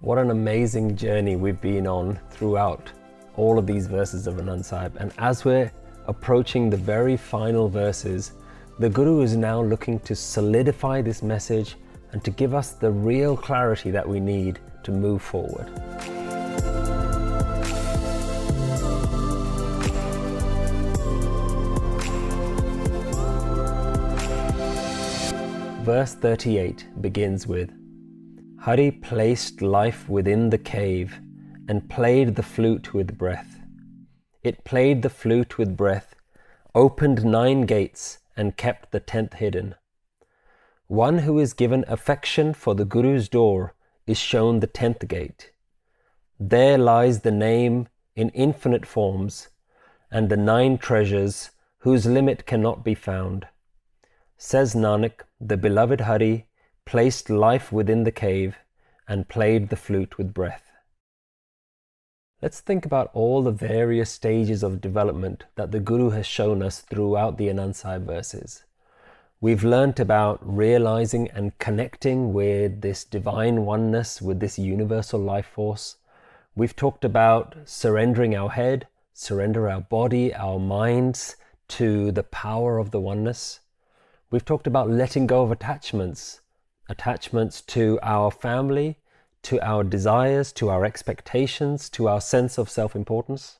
What an amazing journey we've been on throughout all of these verses of Anand Sahib. And as we're approaching the very final verses, the Guru is now looking to solidify this message and to give us the real clarity that we need to move forward. Verse 38 begins with, Hari placed life within the cave and played the flute with breath. It played the flute with breath, opened 9 gates and kept the 10th hidden. One who is given affection for the Guru's door is shown the 10th gate. There lies the name in infinite forms and the 9 treasures whose limit cannot be found. Says Nanak, the beloved Hari placed life within the cave and played the flute with breath. Let's think about all the various stages of development that the Guru has shown us throughout the Anand Sahib verses. We've learnt about realizing and connecting with this divine oneness, with this universal life force. We've talked about surrendering our head, surrender our body, our minds to the power of the oneness. We've talked about letting go of attachments to our family, to our desires, to our expectations, to our sense of self-importance.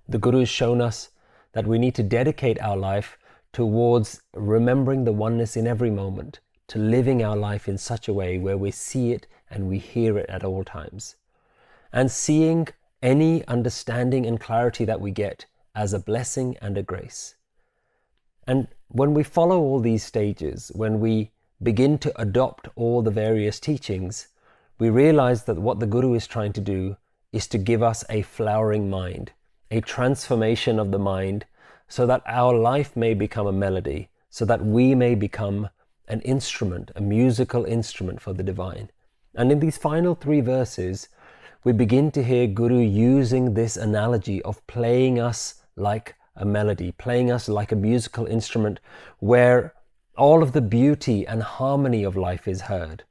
The Guru has shown us that we need to dedicate our life towards remembering the oneness in every moment, to living our life in such a way where we see it and we hear it at all times. And seeing any understanding and clarity that we get as a blessing and a grace. And when we follow all these stages, when we begin to adopt all the various teachings, we realize that what the Guru is trying to do is to give us a flowering mind, a transformation of the mind, so that our life may become a melody, so that we may become an instrument, a musical instrument for the divine. And in these final 3 verses, we begin to hear Guru using this analogy of playing us like a melody, playing us like a musical instrument where all of the beauty and harmony of life is heard,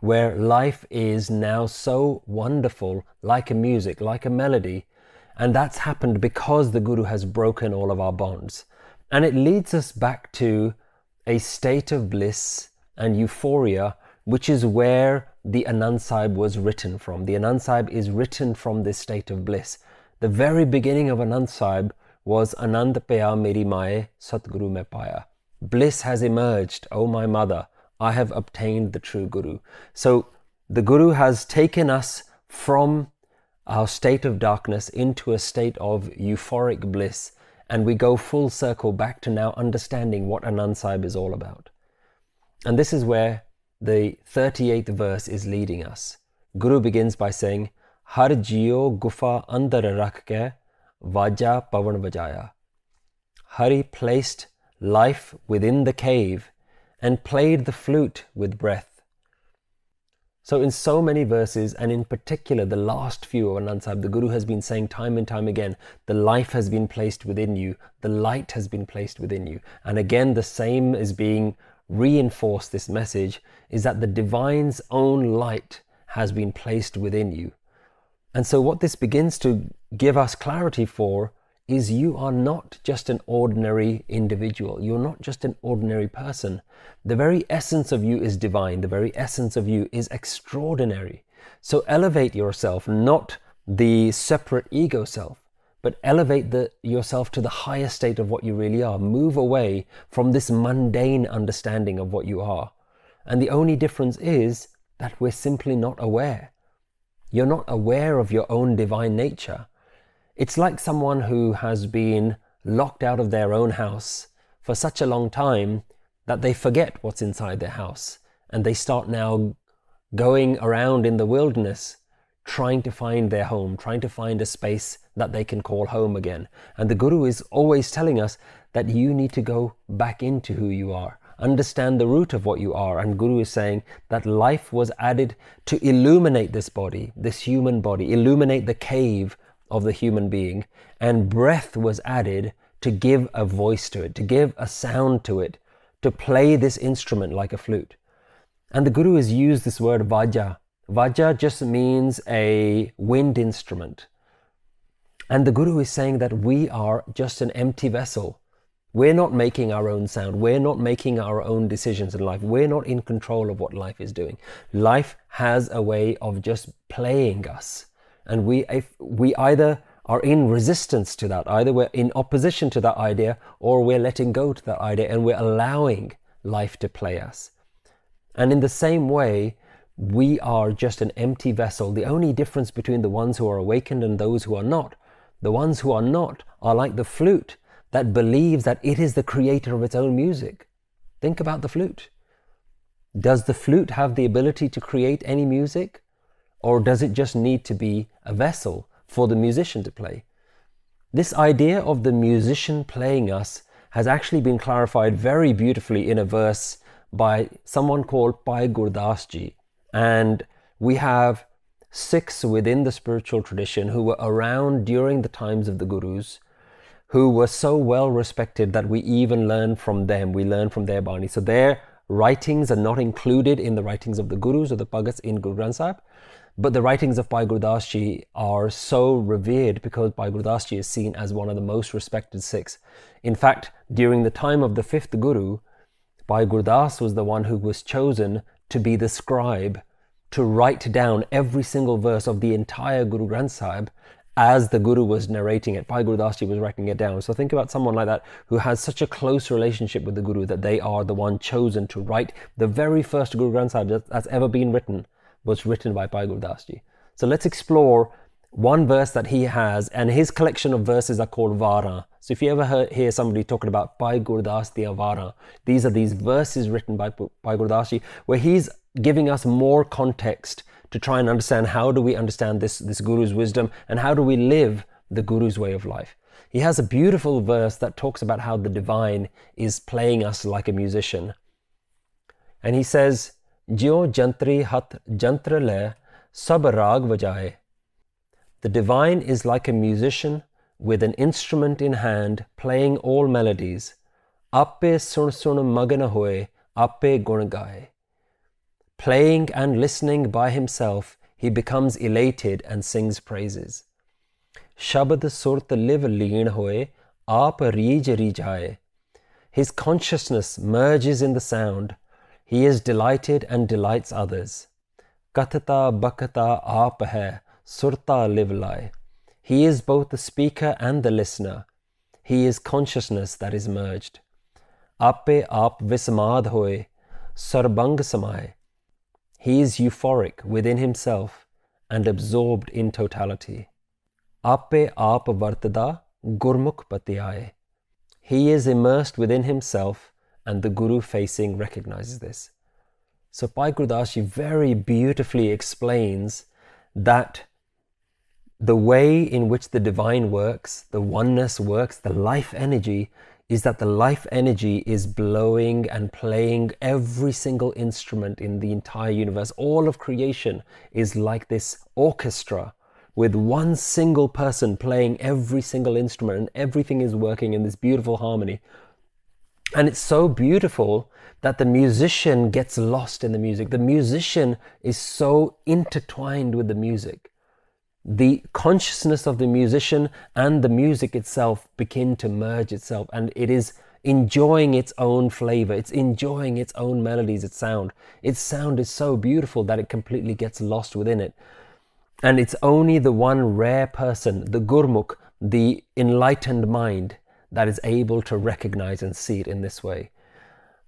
where life is now so wonderful, like a music, like a melody. And that's happened because the Guru has broken all of our bonds. And it leads us back to a state of bliss and euphoria, which is where the Anand Sahib was written from. The Anand Sahib is written from this state of bliss. The very beginning of Anand Sahib was Anand paya meri maaye Satguru mein paya. Bliss has emerged, O my mother, I have obtained the true Guru. So the Guru has taken us from our state of darkness into a state of euphoric bliss, and we go full circle back to now understanding what Anand Sahib is all about. And this is where the 38th verse is leading us. Guru begins by saying, Har jee-o gufaa andar rakh-i-aa, vajaa pavan vajaa-i-aa. Hari placed life within the cave and played the flute with breath. So in so many verses, and in particular the last few of Anand Sahib, the Guru has been saying time and time again, the life has been placed within you, the light has been placed within you. And again, the same is being reinforced, this message, is that the divine's own light has been placed within you. And so what this begins to give us clarity for is you are not just an ordinary individual. You're not just an ordinary person. The very essence of you is divine. The very essence of you is extraordinary. So elevate yourself, not the separate ego self, but elevate yourself to the higher state of what you really are. Move away from this mundane understanding of what you are. And the only difference is that we're simply not aware. You're not aware of your own divine nature. It's like someone who has been locked out of their own house for such a long time that they forget what's inside their house, and they start now going around in the wilderness trying to find their home, trying to find a space that they can call home again. And the Guru is always telling us that you need to go back into who you are, understand the root of what you are. And Guru is saying that life was added to illuminate this body, this human body, illuminate the cave of the human being, and breath was added to give a voice to it, to give a sound to it, to play this instrument like a flute. And the Guru has used this word vajaa. Vajaa just means a wind instrument. And the Guru is saying that we are just an empty vessel. We're not making our own sound. We're not making our own decisions in life. We're not in control of what life is doing. Life has a way of just playing us. And we either are in resistance to that, either we're in opposition to that idea, or we're letting go to that idea and we're allowing life to play us. And in the same way, we are just an empty vessel. The only difference between the ones who are awakened and those who are not, the ones who are not are like the flute that believes that it is the creator of its own music. Think about the flute. Does the flute have the ability to create any music? Or does it just need to be a vessel for the musician to play? This idea of the musician playing us has actually been clarified very beautifully in a verse by someone called Bhai Guru Das Ji. And we have Sikhs within the spiritual tradition who were around during the times of the Gurus, who were so well respected that we even learn from them. We learn from their Bani. So their writings are not included in the writings of the Gurus or the Pargats in Guru Granth Sahib. But the writings of Bhai Guru Das Ji are so revered because Bhai Guru Das Ji is seen as one of the most respected Sikhs. In fact, during the time of the fifth Guru, Bhai Guru Das was the one who was chosen to be the scribe, to write down every single verse of the entire Guru Granth Sahib as the Guru was narrating it. Bhai Guru Das Ji was writing it down. So think about someone like that who has such a close relationship with the Guru that they are the one chosen to write the very first Guru Granth Sahib that's ever been written, was written by Bhai Guru Das Ji. So let's explore one verse that he has, and his collection of verses are called Vara. So if you ever hear somebody talking about Bhai Guru Das Ji Vara, these are these verses written by Bhai Guru Das Ji, where he's giving us more context to try and understand how do we understand this Guru's wisdom and how do we live the Guru's way of life. He has a beautiful verse that talks about how the divine is playing us like a musician. And he says, jee-o jantri hat jantra le sab raag vajaa-i. The divine is like a musician with an instrument in hand playing all melodies. Appe sun sun magana hoye, appe gun gaye. Playing and listening by himself, he becomes elated and sings praises. Shabad surt liv leen hoye, aap reej reejaye. His consciousness merges in the sound. He is delighted and delights others. Kathata bakata aap hai, surta liv lai. He is both the speaker and the listener. He is consciousness that is merged. Ape aap vismad hoye, sarbang samay. He is euphoric within himself and absorbed in totality. Ape aap vartada gurmukh patiyaye. He is immersed within himself, and the Guru facing recognizes this. So Bhai Guru Das Ji very beautifully explains that the way in which the divine works, the oneness works, the life energy, is that the life energy is blowing and playing every single instrument in the entire universe. All of creation is like this orchestra with one single person playing every single instrument, and everything is working in this beautiful harmony. And it's so beautiful that the musician gets lost in the music. The musician is so intertwined with the music. The consciousness of the musician and the music itself begin to merge itself, and it is enjoying its own flavor. It's enjoying its own melodies, its sound. Its sound is so beautiful that it completely gets lost within it. And it's only the one rare person, the Gurmukh, the enlightened mind, that is able to recognize and see it in this way.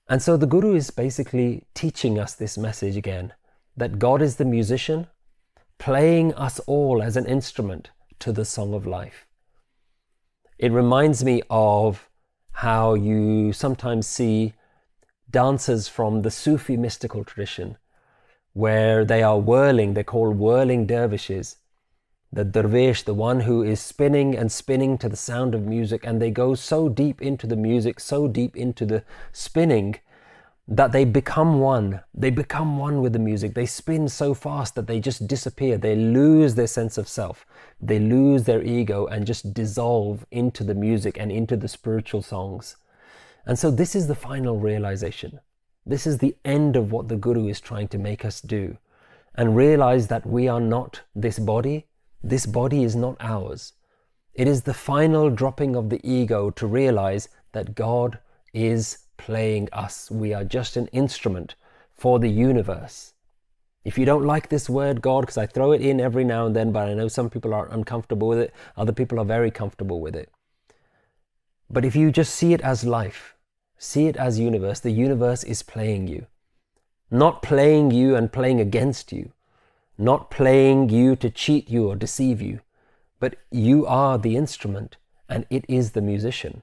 And so the Guru is basically teaching us this message again, that God is the musician, playing us all as an instrument to the song of life. It reminds me of how you sometimes see dancers from the Sufi mystical tradition, where they are whirling, they're called whirling dervishes. The dervish, the one who is spinning and spinning to the sound of music, and they go so deep into the music, so deep into the spinning, that they become one. They become one with the music. They spin so fast that they just disappear. They lose their sense of self. They lose their ego and just dissolve into the music and into the spiritual songs. And so this is the final realization. This is the end of what the Guru is trying to make us do. and realize that we are not this body. This body is not ours. It is the final dropping of the ego to realize that God is playing us. We are just an instrument for the universe. If you don't like this word God, because I throw it in every now and then, but I know some people are uncomfortable with it, other people are very comfortable with it. But if you just see it as life, see it as universe, the universe is playing you. Not playing you and playing against you. Not playing you to cheat you or deceive you. But you are the instrument and it is the musician.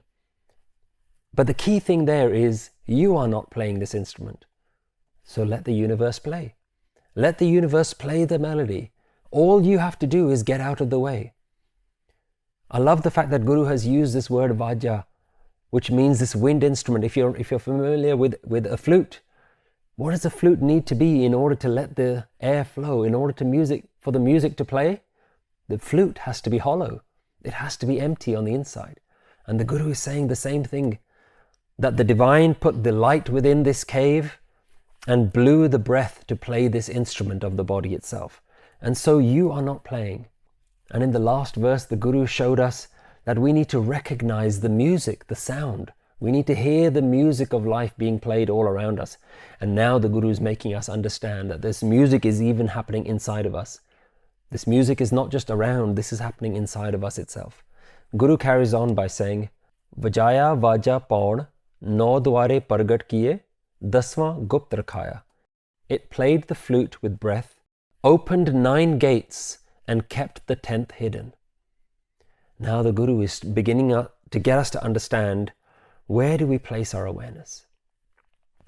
But the key thing there is you are not playing this instrument. So let the universe play. Let the universe play the melody. All you have to do is get out of the way. I love the fact that Guru has used this word vajaa, which means this wind instrument. If you're familiar with a flute, what does a flute need to be in order to let the air flow, in order for the music to play? The flute has to be hollow. It has to be empty on the inside. And the Guru is saying the same thing, that the divine put the light within this cave and blew the breath to play this instrument of the body itself. And so you are not playing. And in the last verse, the Guru showed us that we need to recognize the music, the sound. We need to hear the music of life being played all around us. And now the Guru is making us understand that this music is even happening inside of us. This music is not just around, this is happening inside of us itself. Guru carries on by saying, vajaa-i-aa vaajaa paun, du-aaray pargat kee-ay, dasvaa rakhaa-i-aa. It played the flute with breath, opened 9 gates, and kept the 10th hidden. Now the Guru is beginning to get us to understand, where do we place our awareness?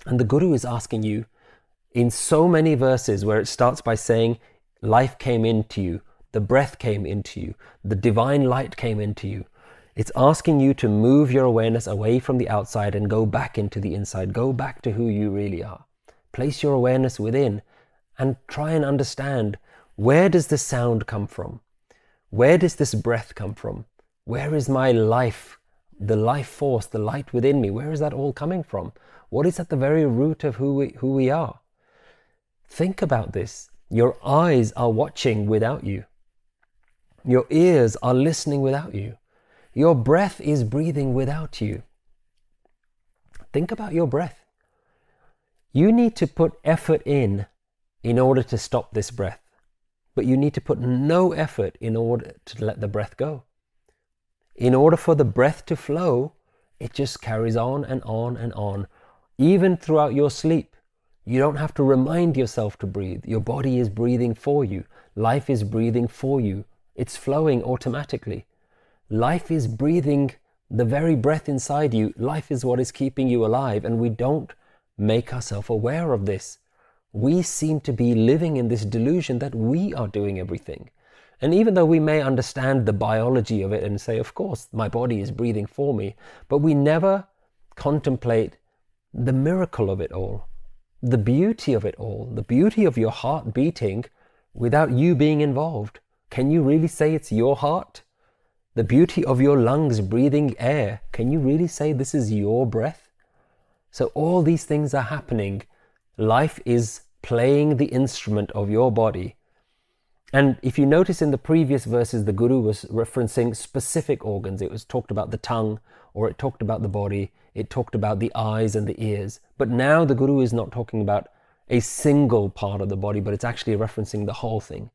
And the Guru is asking you in so many verses where it starts by saying, life came into you, the breath came into you, the divine light came into you. It's asking you to move your awareness away from the outside and go back into the inside. Go back to who you really are. Place your awareness within and try and understand, where does this sound come from? Where does this breath come from? Where is my life, the life force, the light within me? Where is that all coming from? What is at the very root of who we are? Think about this. Your eyes are watching without you. Your ears are listening without you. Your breath is breathing without you. Think about your breath. You need to put effort in order to stop this breath. But you need to put no effort in order to let the breath go. In order for the breath to flow, it just carries on and on and on. Even throughout your sleep, you don't have to remind yourself to breathe. Your body is breathing for you. Life is breathing for you. It's flowing automatically. Life is breathing the very breath inside you. Life is what is keeping you alive, and we don't make ourselves aware of this. We seem to be living in this delusion that we are doing everything. And even though we may understand the biology of it and say, of course, my body is breathing for me, but we never contemplate the miracle of it all, the beauty of it all, the beauty of your heart beating without you being involved. Can you really say it's your heart? The beauty of your lungs breathing air. Can you really say this is your breath? So all these things are happening. Life is playing the instrument of your body. And if you notice in the previous verses, the Guru was referencing specific organs. It was talked about the tongue, or it talked about the body. It talked about the eyes and the ears. But now the Guru is not talking about a single part of the body, but it's actually referencing the whole thing.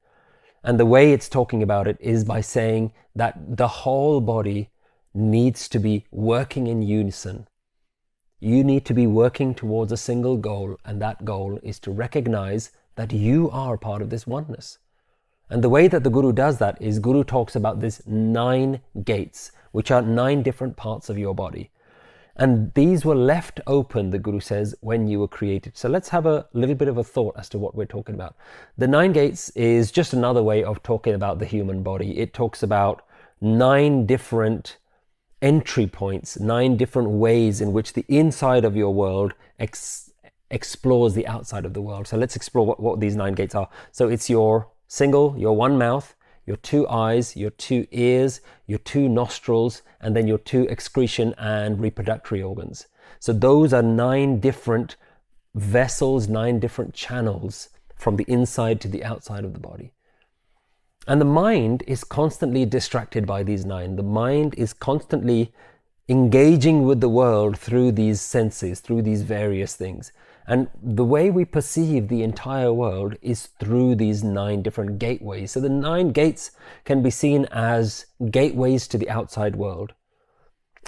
And the way it's talking about it is by saying that the whole body needs to be working in unison. You need to be working towards a single goal, and that goal is to recognize that you are part of this oneness. And the way that the Guru does that is Guru talks about this 9 gates, which are 9 different parts of your body. And these were left open, the Guru says, when you were created. So let's have a little bit of a thought as to what we're talking about. The 9 gates is just another way of talking about the human body. It talks about 9 different entry points, 9 different ways in which the inside of your world explores the outside of the world. So let's explore what these 9 gates are. So it's your your 1 mouth, your 2 eyes, your 2 ears, your 2 nostrils, and then your 2 excretion and reproductory organs. So those are 9 different vessels, 9 different channels from the inside to the outside of the body. And the mind is constantly distracted by these 9. The mind is constantly engaging with the world through these senses, through these various things. And the way we perceive the entire world is through these 9 different gateways. So the 9 gates can be seen as gateways to the outside world.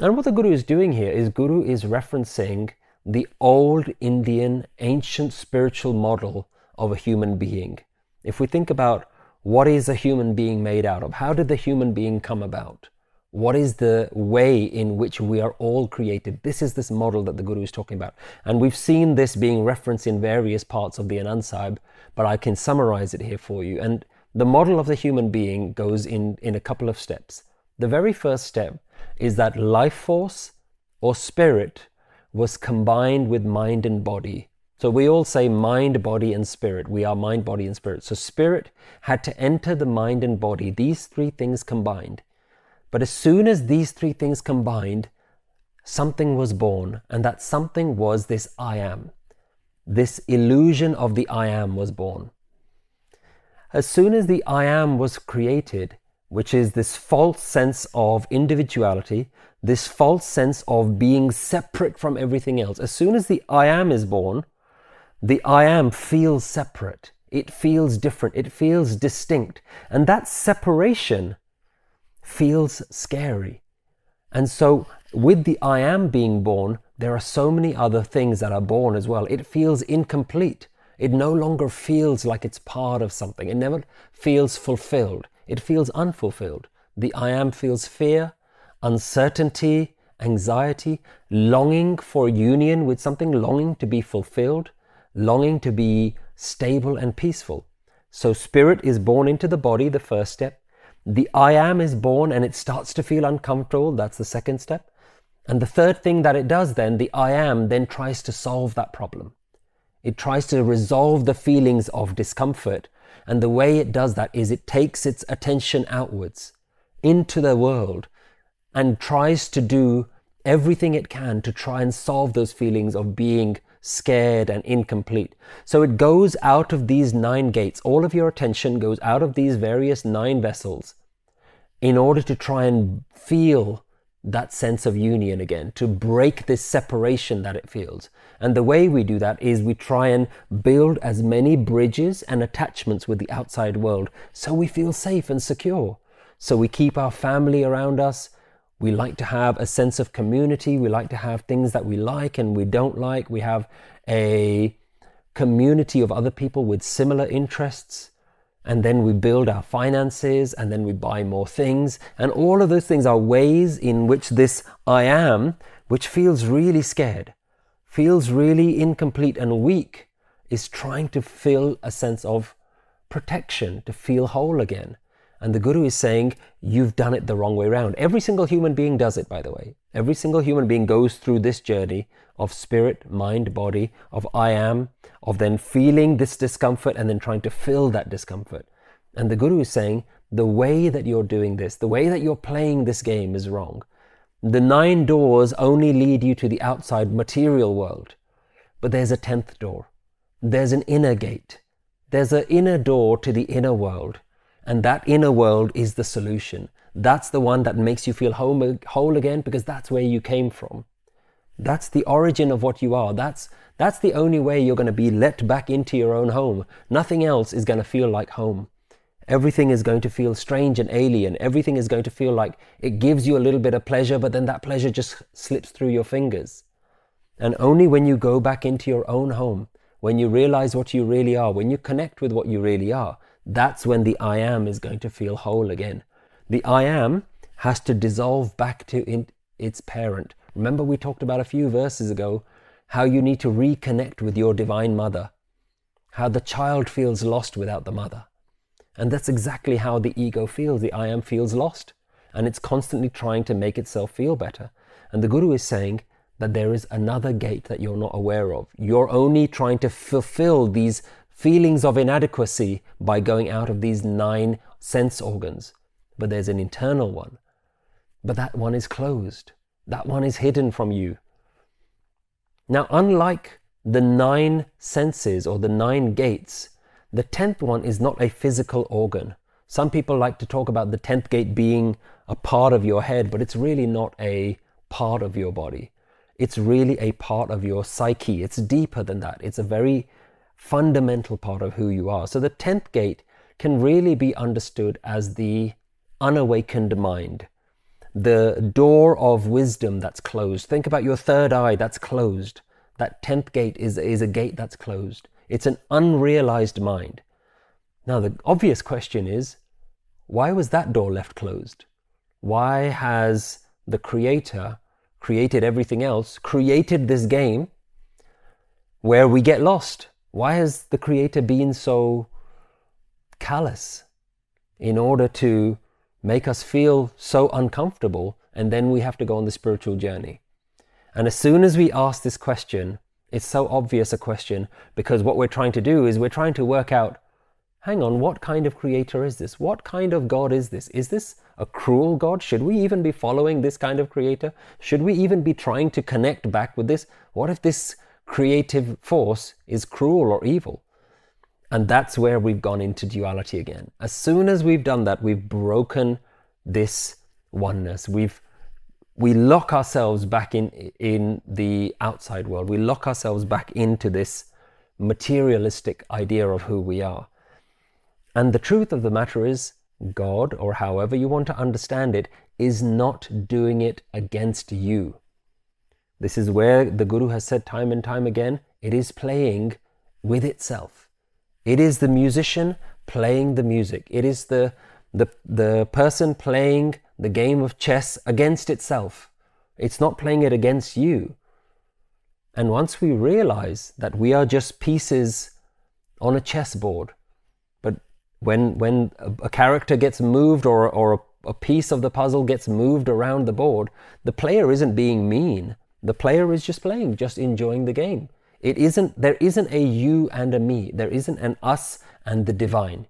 And what the Guru is doing here is Guru is referencing the old Indian ancient spiritual model of a human being. If we think about what is a human being made out of, how did the human being come about? What is the way in which we are all created? This is this model that the Guru is talking about. And we've seen this being referenced in various parts of the Anand Sahib, but I can summarize it here for you. And the model of the human being goes in a couple of steps. The very first step is that life force or spirit was combined with mind and body. So we all say mind, body, and spirit. We are mind, body, and spirit. So spirit had to enter the mind and body, these 3 things combined. But as soon as these 3 things combined, something was born, and that something was this I am. This illusion of the I am was born. As soon as the I am was created, which is this false sense of individuality, this false sense of being separate from everything else, as soon as the I am is born, the I am feels separate. It feels different. It feels distinct. And that separation feels scary. And so with the I am being born, there are so many other things that are born as well. It feels incomplete. It no longer feels like it's part of something. It never feels fulfilled. It feels unfulfilled. The I am feels fear, uncertainty, anxiety, longing for union with something, longing to be fulfilled, longing to be stable and peaceful. So spirit is born into the body, the first step. The I am is born and it starts to feel uncomfortable. That's the second step. And the third thing that it does then, the I am then tries to solve that problem. It tries to resolve the feelings of discomfort. And the way it does that is it takes its attention outwards into the world and tries to do everything it can to try and solve those feelings of being scared and incomplete. So it goes out of these 9 gates. All of your attention goes out of these various 9 vessels in order to try and feel that sense of union again, to break this separation that it feels. And the way we do that is we try and build as many bridges and attachments with the outside world so we feel safe and secure. So we keep our family around us. We like to have a sense of community. We like to have things that we like and we don't like. We have a community of other people with similar interests. And then we build our finances and then we buy more things. And all of those things are ways in which this I am, which feels really scared, feels really incomplete and weak, is trying to feel a sense of protection, to feel whole again. And the Guru is saying, you've done it the wrong way around. Every single human being does it, by the way. Every single human being goes through this journey of spirit, mind, body, of I am, of then feeling this discomfort and then trying to fill that discomfort. And the Guru is saying, the way that you're doing this, the way that you're playing this game is wrong. The 9 doors only lead you to the outside material world. But there's a 10th door. There's an inner gate. There's an inner door to the inner world. And that inner world is the solution. That's the one that makes you feel whole again, because that's where you came from. That's the origin of what you are. That's the only way you're going to be let back into your own home. Nothing else is going to feel like home. Everything is going to feel strange and alien. Everything is going to feel like it gives you a little bit of pleasure, but then that pleasure just slips through your fingers. And only when you go back into your own home, when you realize what you really are, when you connect with what you really are, that's when the I am is going to feel whole again. The I am has to dissolve back to its parent. Remember, we talked about a few verses ago how you need to reconnect with your divine mother, how the child feels lost without the mother. And that's exactly how the ego feels. The I am feels lost, and it's constantly trying to make itself feel better. And the Guru is saying that there is another gate that you're not aware of. You're only trying to fulfill these feelings of inadequacy by going out of these 9 sense organs. But there's an internal one. But that one is closed. That one is hidden from you. Now, unlike the 9 senses or the 9 gates, The 10th one is not a physical organ. Some people like to talk about the 10th gate being a part of your head, but it's really not a part of your body. It's really a part of your psyche. It's deeper than that. It's a very fundamental part of who you are. So the 10th gate can really be understood as the unawakened mind, the door of wisdom that's closed. Think about your third eye that's closed. That 10th gate is a gate that's closed. It's an unrealized mind. Now the obvious question is, why was that door left closed? Why has the Creator created everything else, created this game where we get lost? Why has the Creator been so callous in order to make us feel so uncomfortable, and then we have to go on the spiritual journey? And as soon as we ask this question, it's so obvious a question, because what we're trying to do is we're trying to work out, hang on, what kind of Creator is this? What kind of God is this? Is this a cruel God? Should we even be following this kind of Creator? Should we even be trying to connect back with this? What if this creative force is cruel or evil? And that's where we've gone into duality again. As soon as we've done that, we've broken this oneness. We lock ourselves back in the outside world. We lock ourselves back into this materialistic idea of who we are. And the truth of the matter is, God, or however you want to understand it, is not doing it against you. This is where the Guru has said time and time again, it is playing with itself. It is the musician playing the music. It is the person playing the game of chess against itself. It's not playing it against you. And once we realize that we are just pieces on a chessboard, but when a character gets moved or a piece of the puzzle gets moved around the board, the player isn't being mean. The player is just playing, just enjoying the game. There isn't a you and a me. There isn't an us and the divine.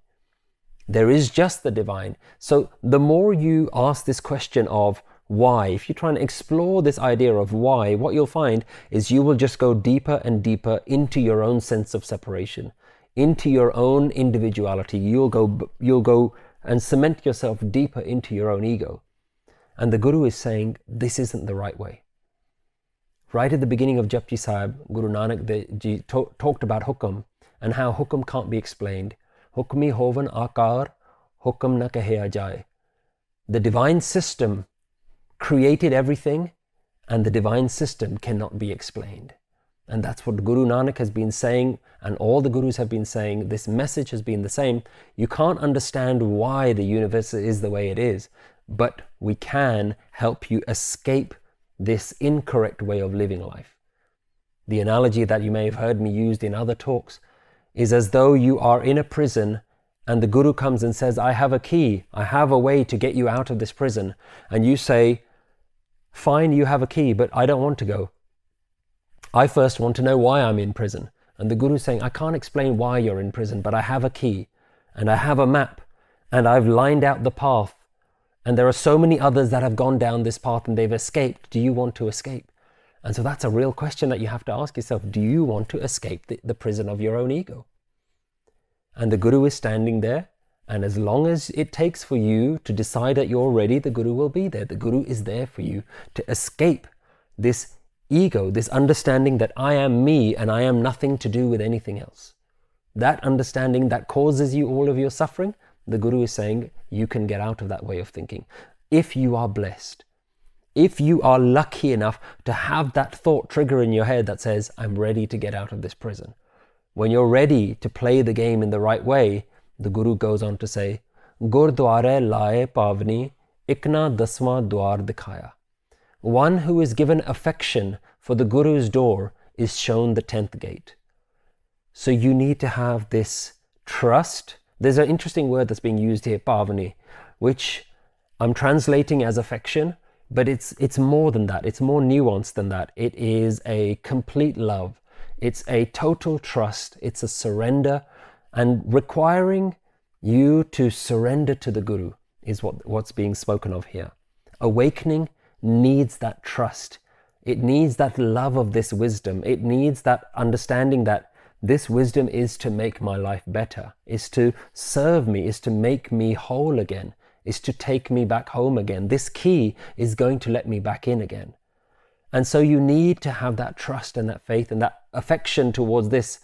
There is just the divine. So the more you ask this question of why, if you're trying to explore this idea of why, what you'll find is you will just go deeper and deeper into your own sense of separation, into your own individuality. You'll go and cement yourself deeper into your own ego. And the Guru is saying, this isn't the right way. Right at the beginning of Japji Sahib, Guru Nanak Ji talked about hukam and how hukam can't be explained. Hukmi hovan akar, hukam na kee-ay jaa-ee. The divine system created everything, and the divine system cannot be explained. And that's what Guru Nanak has been saying, and all the Gurus have been saying. This message has been the same. You can't understand why the universe is the way it is, but we can help you escape this incorrect way of living life. The analogy that you may have heard me used in other talks is as though you are in a prison and the Guru comes and says, I have a key, I have a way to get you out of this prison. And you say, fine, you have a key, but I don't want to go. I first want to know why I'm in prison. And the Guru is saying, I can't explain why you're in prison, but I have a key and I have a map and I've lined out the path. And there are so many others that have gone down this path and they've escaped. Do you want to escape? And so that's a real question that you have to ask yourself. Do you want to escape the prison of your own ego? And the Guru is standing there. And as long as it takes for you to decide that you're ready, the Guru will be there. The Guru is there for you to escape this ego, this understanding that I am me and I am nothing to do with anything else. That understanding that causes you all of your suffering, the Guru is saying you can get out of that way of thinking. If you are blessed, if you are lucky enough to have that thought trigger in your head that says, I'm ready to get out of this prison. When you're ready to play the game in the right way, the Guru goes on to say, gurdu-aaray, laa-ay, pavnee, iknaa, Dasam Dwar, dikhaa-i-aa. One who is given affection for the Guru's door is shown the 10th gate. So you need to have this trust. There's an interesting word that's being used here, bhaavnee, which I'm translating as affection, but it's more than that. It's more nuanced than that. It is a complete love. It's a total trust. It's a surrender, and requiring you to surrender to the Guru is what's being spoken of here. Awakening needs that trust. It needs that love of this wisdom. It needs that understanding that This wisdom is to make my life better, is to serve me, is to make me whole again, is to take me back home again. This key is going to let me back in again. And so you need to have that trust and that faith and that affection towards this.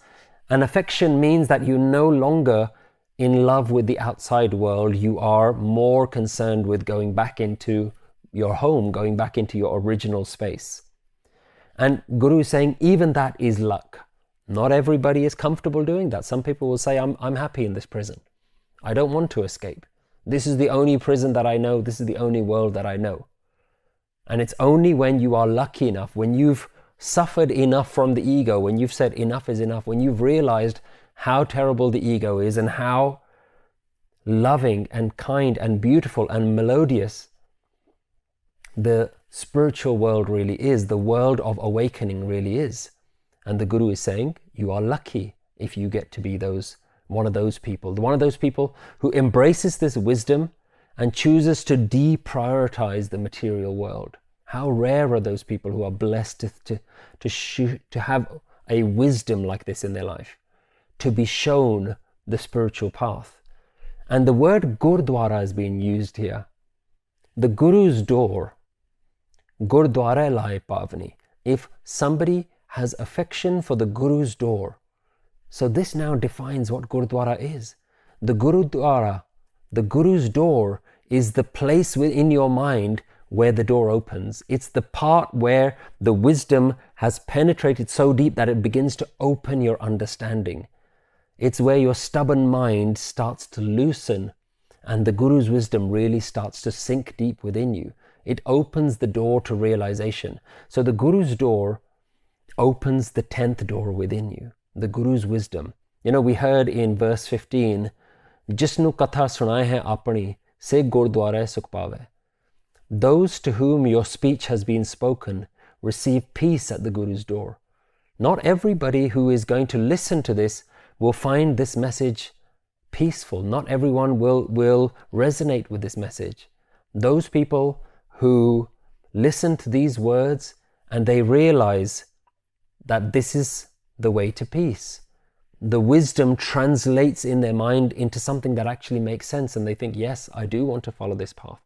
And affection means that you're no longer in love with the outside world. You are more concerned with going back into your home, going back into your original space. And Guru is saying even that is luck. Not everybody is comfortable doing that. Some people will say, I'm happy in this prison. I don't want to escape. This is the only prison that I know. This is the only world that I know. And it's only when you are lucky enough, when you've suffered enough from the ego, when you've said enough is enough, when you've realized how terrible the ego is and how loving and kind and beautiful and melodious the spiritual world really is, the world of awakening really is. And the Guru is saying, you are lucky if you get to be one of those people who embraces this wisdom and chooses to deprioritize the material world. How rare are those people who are blessed to have a wisdom like this in their life, to be shown the spiritual path. And the word gurdu-aaray is being used here. The Guru's door, gurdu-aaray laa-ay pavnee. If somebody has affection for the Guru's door, so this now defines what gurdu-aaray is. The gurdu-aaray, the Guru's door, is the place within your mind where the door opens. It's the part where the wisdom has penetrated so deep that it begins to open your understanding. It's where your stubborn mind starts to loosen and the Guru's wisdom really starts to sink deep within you. It opens the door to realization. So the Guru's door opens the 10th door within you, the Guru's wisdom. You know, we heard in verse 15, Jisnu katha sunai hai apani, se gurdu-aaray sukh paave. Those to whom your speech has been spoken receive peace at the Guru's door. Not everybody who is going to listen to this will find this message peaceful. Not everyone will resonate with this message. Those people who listen to these words and they realize that this is the way to peace. The wisdom translates in their mind into something that actually makes sense, and they think, yes, I do want to follow this path.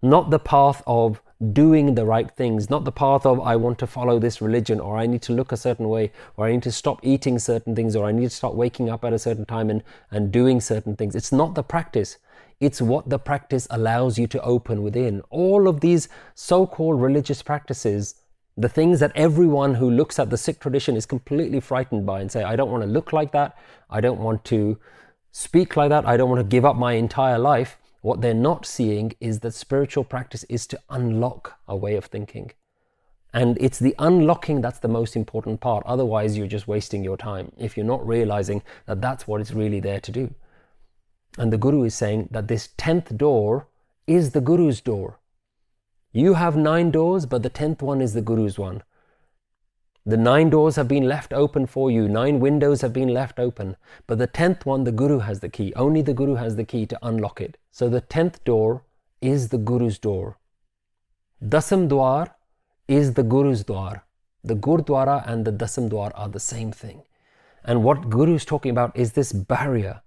Not the path of doing the right things, not the path of I want to follow this religion, or I need to look a certain way, or I need to stop eating certain things, or I need to start waking up at a certain time and doing certain things. It's not the practice. It's what the practice allows you to open within. All of these so-called religious practices, the things that everyone who looks at the Sikh tradition is completely frightened by and say, I don't want to look like that, I don't want to speak like that, I don't want to give up my entire life. What they're not seeing is that spiritual practice is to unlock a way of thinking. And it's the unlocking that's the most important part. Otherwise, you're just wasting your time if you're not realizing that that's what it's really there to do. And the Guru is saying that this 10th door is the Guru's door. You have 9 doors, but the 10th one is the Guru's one. The 9 doors have been left open for you. 9 windows have been left open. But the 10th one, the Guru has the key. Only the Guru has the key to unlock it. So the 10th door is the Guru's door. Dasam Dwar is the Guru's Dwar. The Gurdu-aaray and the Dasam Dwar are the same thing. And what Guru is talking about is this barrier.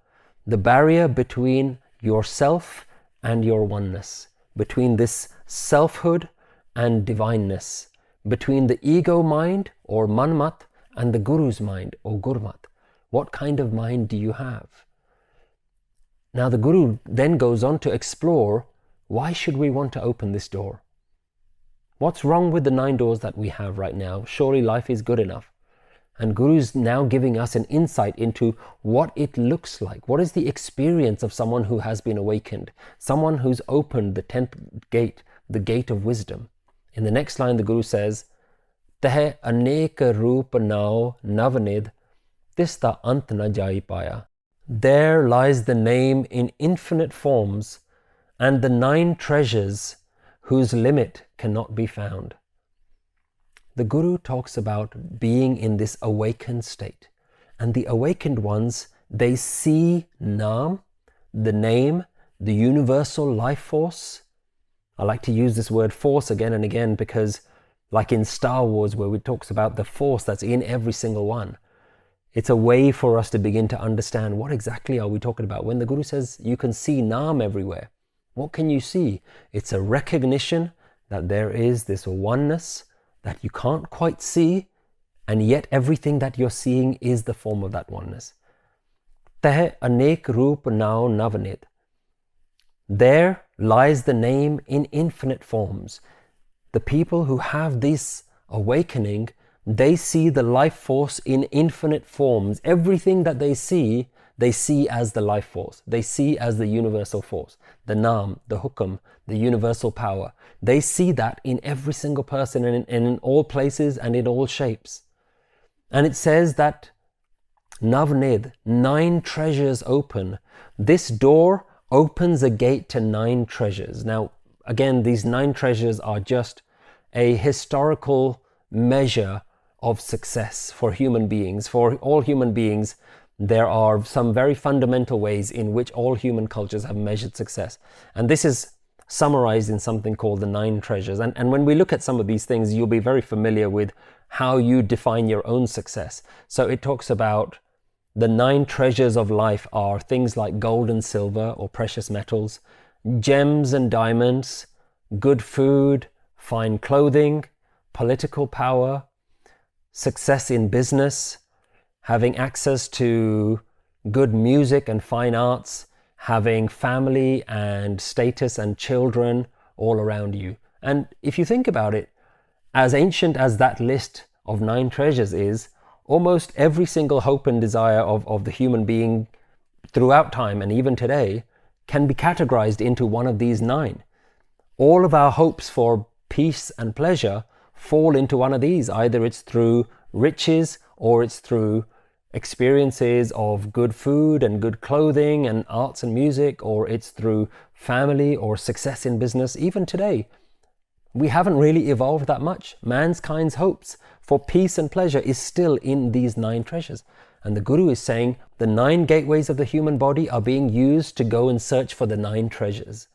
The barrier between yourself and your oneness. Between this selfhood and divineness. Between the ego mind or manmat and the Guru's mind or gurmat. What kind of mind do you have? Now the Guru then goes on to explore, why should we want to open this door? What's wrong with the 9 doors that we have right now? Surely life is good enough. And Guru's now giving us an insight into what it looks like. What is the experience of someone who has been awakened? Someone who's opened the 10th gate, the gate of wisdom. In the next line, the Guru says, Teh anayk roop naa-o niDh, tista ant na jaa-ee. There lies the name in infinite forms and the 9 treasures whose limit cannot be found. The Guru talks about being in this awakened state. And the awakened ones, they see Naam, the name, the universal life force. I like to use this word force again and again because like in Star Wars where it talks about the force that's in every single one. It's a way for us to begin to understand what exactly are we talking about. When the Guru says you can see naam everywhere, what can you see? It's a recognition that there is this oneness that you can't quite see, and yet everything that you're seeing is the form of that oneness. Teh anayk roop naa-o navnid. There lies the name in infinite forms. The people who have this awakening, they see the life force in infinite forms. Everything that they see as the life force. They see as the universal force, the naam, the hukam, the universal power. They see that in every single person and in all places and in all shapes. And it says that navnid, 9 treasures open. This door opens a gate to 9 treasures. Now, again, these 9 treasures are just a historical measure of success for human beings. For all human beings, there are some very fundamental ways in which all human cultures have measured success. And this is summarized in something called the 9 treasures. And when we look at some of these things, you'll be very familiar with how you define your own success. So it talks about the 9 treasures of life are things like gold and silver or precious metals, gems and diamonds, good food, fine clothing, political power, success in business, having access to good music and fine arts, having family and status and children all around you. And if you think about it, as ancient as that list of 9 treasures is, almost every single hope and desire of the human being throughout time and even today can be categorized into one of these 9. All of our hopes for peace and pleasure fall into one of these. Either it's through riches or it's through experiences of good food and good clothing and arts and music, or it's through family or success in business. Even today, we haven't really evolved that much. Mankind's hopes for peace and pleasure is still in these 9 treasures. And the Guru is saying the 9 gateways of the human body are being used to go and search for the 9 treasures.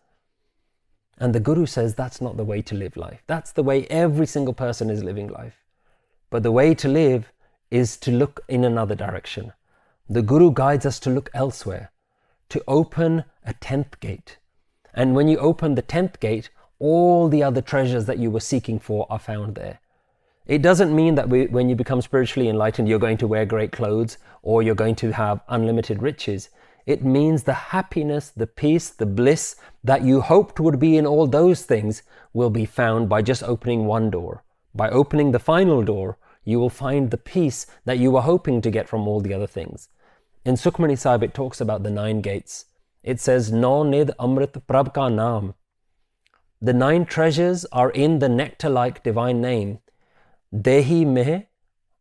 And the Guru says that's not the way to live life. That's the way every single person is living life. But the way to live is to look in another direction. The Guru guides us to look elsewhere, to open a 10th gate. And when you open the 10th gate, all the other treasures that you were seeking for are found there. It doesn't mean that when you become spiritually enlightened, you're going to wear great clothes or you're going to have unlimited riches. It means the happiness, the peace, the bliss that you hoped would be in all those things will be found by just opening one door. By opening the final door, you will find the peace that you were hoping to get from all the other things. In Sukhmani Sahib, it talks about the 9 gates. It says, "No nidh amrit prabh ka naam." The 9 treasures are in the nectar-like divine name. Dehi meh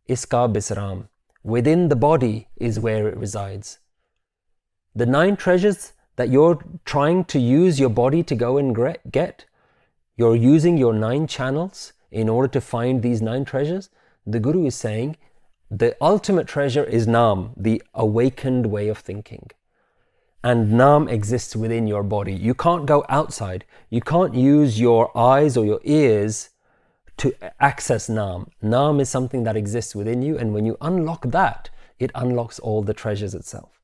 iska bisram. Within the body is where it resides. The 9 treasures that you're trying to use your body to go and get, you're using your 9 channels in order to find these 9 treasures. The Guru is saying the ultimate treasure is naam, the awakened way of thinking. And naam exists within your body. You can't go outside. You can't use your eyes or your ears to access naam. Naam is something that exists within you, and when you unlock that, it unlocks all the treasures itself.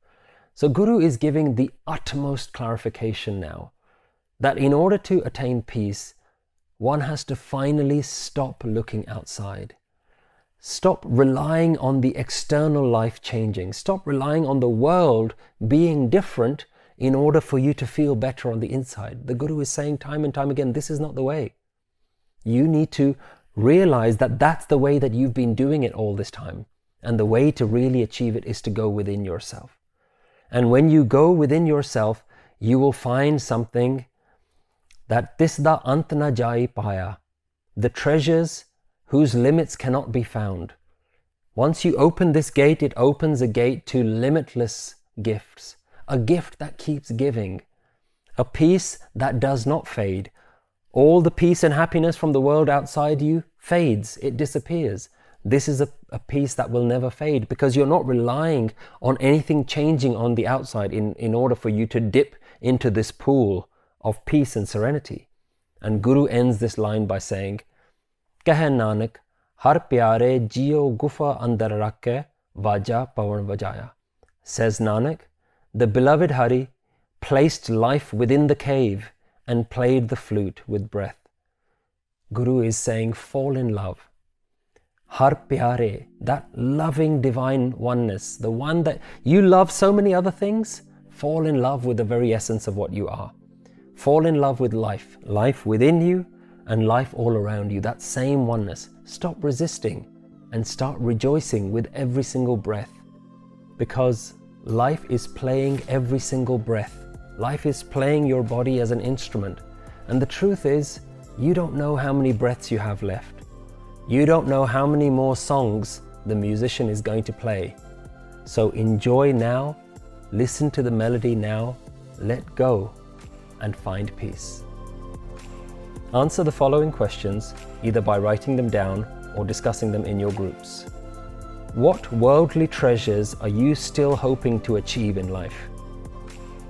So Guru is giving the utmost clarification now that in order to attain peace, one has to finally stop looking outside. Stop relying on the external life changing. Stop relying on the world being different in order for you to feel better on the inside. The Guru is saying time and time again, this is not the way. You need to realize that that's the way that you've been doing it all this time. And the way to really achieve it is to go within yourself. And when you go within yourself, you will find something that tisda ant na jaa-ee paya, the treasures whose limits cannot be found. Once you open this gate, it opens a gate to limitless gifts, a gift that keeps giving, a peace that does not fade. All the peace and happiness from the world outside you fades, it disappears. This is a peace that will never fade because you're not relying on anything changing on the outside in order for you to dip into this pool of peace and serenity. And Guru ends this line by saying, "Kahe Nanak, har pyare jee-o gufaa andar rakh, vajaa, pavan, vajaa-i-aa. Says Nanak, the beloved Hari placed life within the cave and played the flute with breath. Guru is saying, fall in love. Har pyare, that loving divine oneness, the one that you love so many other things, fall in love with the very essence of what you are. Fall in love with life, life within you and life all around you, that same oneness. Stop resisting and start rejoicing with every single breath, because life is playing every single breath. Life is playing your body as an instrument. And the truth is, you don't know how many breaths you have left. You don't know how many more songs the musician is going to play. So enjoy now, listen to the melody now, let go, and find peace. Answer the following questions either by writing them down or discussing them in your groups. What worldly treasures are you still hoping to achieve in life?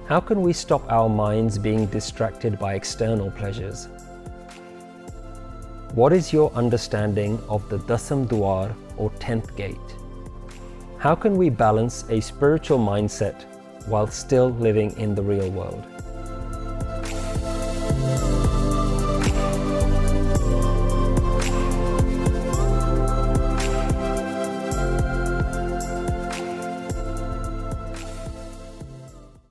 How can we stop our minds being distracted by external pleasures? What is your understanding of the Dasam Dwar or 10th gate? How can we balance a spiritual mindset while still living in the real world?